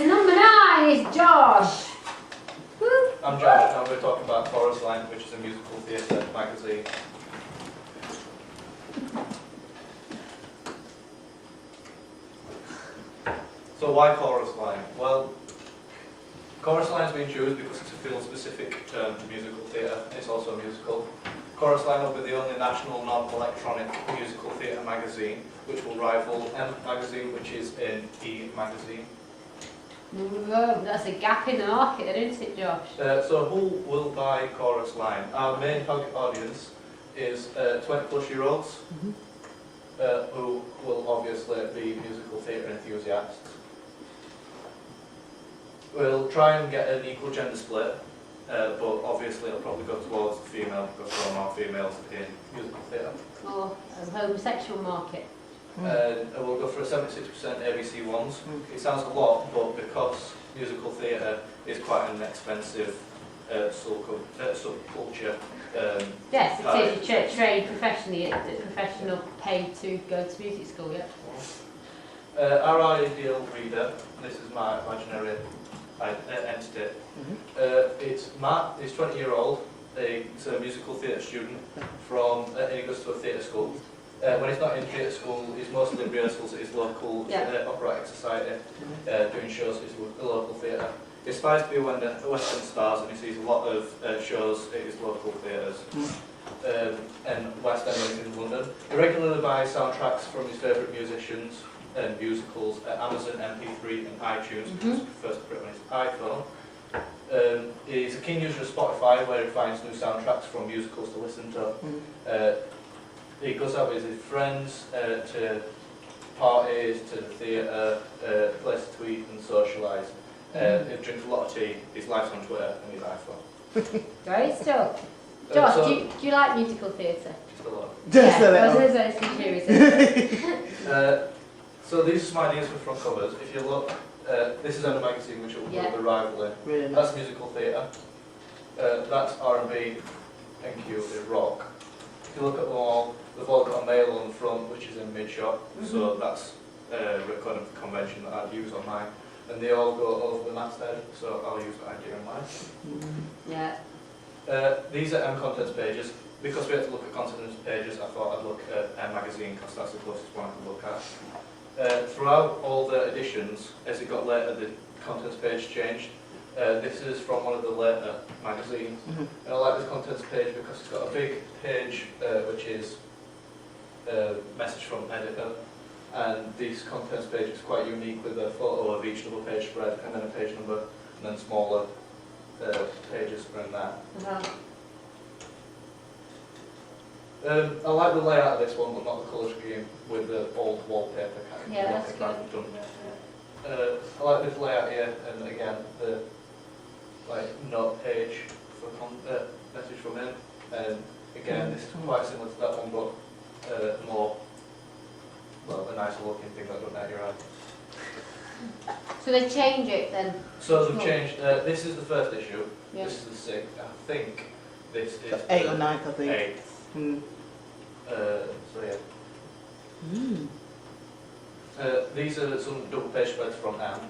So number 9 is Josh. Woo. I'm Josh, and we're talking about Chorus Line, which is a musical theatre magazine. So why Chorus Line? Well, Chorus Line has been chosen because it's a field-specific term to musical theatre. It's also a musical. Chorus Line will be the only national non-electronic musical theatre magazine, which will rival M magazine, which is an E magazine. Whoa, that's a gap in the market, isn't it, Josh? So who will buy Chorus Line? Our main target audience is 20-plus-year-olds who will obviously be musical theatre enthusiasts. We'll try and get an equal gender split, but obviously it'll probably go towards the female because there are more females in musical theatre. Or a homosexual market. And we'll go for a 76% ABC ones. It sounds a lot, but because musical theatre is quite an expensive subculture. Yes, it is. You train professionally, professional paid to go to music school, yeah? Our ideal reader, this is my imaginary entity, it's Matt, he's 20-year-old, he's a musical theatre student and he goes to a theatre school. When he's not in theatre school, he's mostly in rehearsals at his local operatic society, doing shows at his local theatre. He aspires to be one of the Western stars and he sees a lot of shows at his local theatres. And West End in London. He regularly buys soundtracks from his favourite musicians and musicals at Amazon, MP3 and iTunes, because he prefers to put it on his iPhone. He's a keen user of Spotify where he finds new soundtracks from musicals to listen to. He goes out with his friends to parties, to the theatre, places to eat and socialise. He drinks a lot of tea, his life's on Twitter and his iPhone. Great stuff. Josh, so, do you like musical theatre? Just a lot. Just a little. So these are some ideas for front covers. If you look, this is Under Magazine, which will be the rival. Really? That's musical theatre. That's R&B and Q is rock. If you look at them all, they've all got a male on the front, which is in mid-shot. So that's kind of the convention that I'd use on mine. And they all go over the masthead, so I'll use that idea on mine. Yeah. These are M contents pages. Because we had to look at contents pages, I thought I'd look at M magazine because that's the closest one I can look at. Throughout all the editions, as it got later, the contents page changed. This is from one of the later magazines. And I like this contents page because it's got a big page which is a message from editor. And this contents page is quite unique with a photo of each double page spread and then a page number and then smaller pages around that. I like the layout of this one, but not the colour scheme with the old wallpaper kind of. Yeah, that's good. I like this layout here, and again the note page for message from him. And again, this is quite similar to that one, but more a nicer looking thing that doesn't hurt your eye. So they change it then? So they've changed. This is the first issue. Yeah. This is the 6th. I think this is the 8th or 9th, I think. 8th. So yeah. These are some double page spreads from M.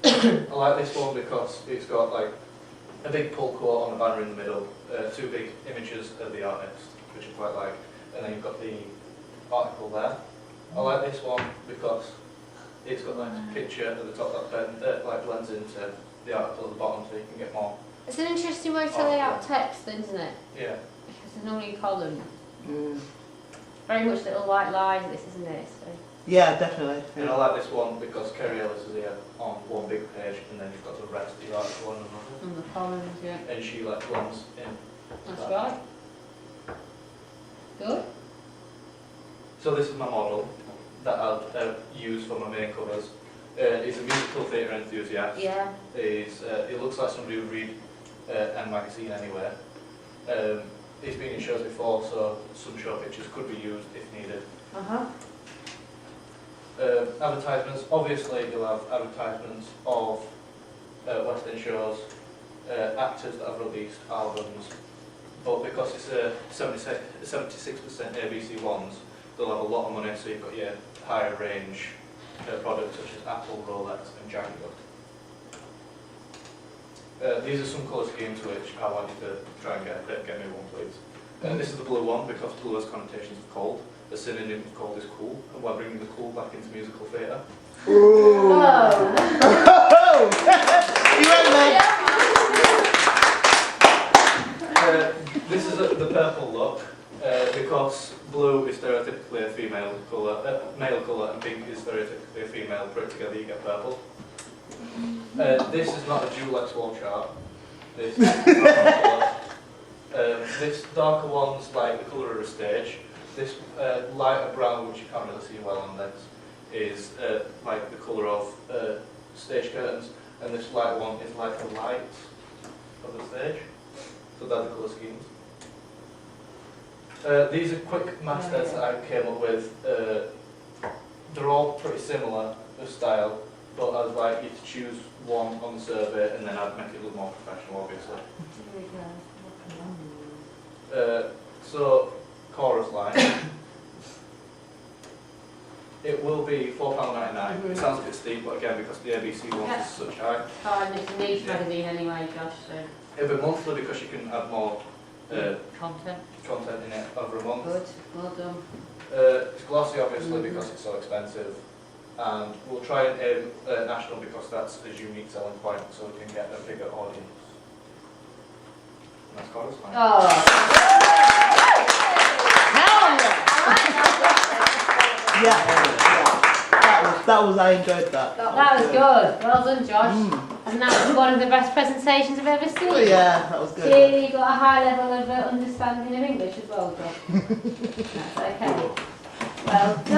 I like this one because it's got like a big pull quote on a banner in the middle, 2 big images of the artist, which I quite like, and then you've got the article there. I like this one because it's got like a picture at the top that like blends into the article at the bottom, so you can get more. It's an interesting way to lay out text, isn't it? Yeah. Because there's normally a column. Very much little white lines, this, isn't it? So. Yeah, definitely. And I like this one because Kerry Ellis is here on one big page, and then you've got the rest of the article on another. And the columns, yeah. And she like blends in. That's right. Good. So this is my model that I'll use for my main covers. He's a musical theatre enthusiast. Yeah. He looks like somebody who would read M magazine anywhere. He's been in shows before, so some show pictures could be used if needed. Advertisements. Obviously, you'll have advertisements of West End shows, actors that have released albums, but because it's a 76% ABC ones, they'll have a lot of money, so you've got your higher range products such as Apple, Rolex and Jaguar. These are some colour schemes which I want you to try and get me one, please. This is the blue one because blue has connotations of cold. The synonym of cold is cool, and we're bringing the cool back into musical theatre. Ooh. Oh. You went there. This is the purple look because blue is stereotypically a female colour, male colour, and pink is stereotypically a female. Put it together, you get purple. This is not a dual X wall chart. This is not colour. This darker one's like the colour of a stage. This lighter brown, which you can't really see well on this, is like the colour of stage curtains, and this light one is like the light of the stage. So they're the colour schemes. These are quick mastheads that I came up with. They're all pretty similar of style, but I'd like you to choose one on the survey, and then I'd make it look more professional, obviously. So, chorus line. It will be £4.99. It sounds a bit steep, but again, because the ABC one is such high. Fine, it's a niche magazine anyway, Josh, so. It'll be monthly because you can add more Content. in it over a month. Good, well done. It's glossy, obviously, because it's so expensive. And we'll try and aim national because that's a unique selling point, so we can get a bigger audience. And that's chorus line. Oh. Yeah. That was. I enjoyed that. That was good. Well done, Josh. And that was one of the best presentations I've ever seen. Oh, yeah, that was good. Clearly you got a high level of understanding of English as well, Josh. That's okay. Well done.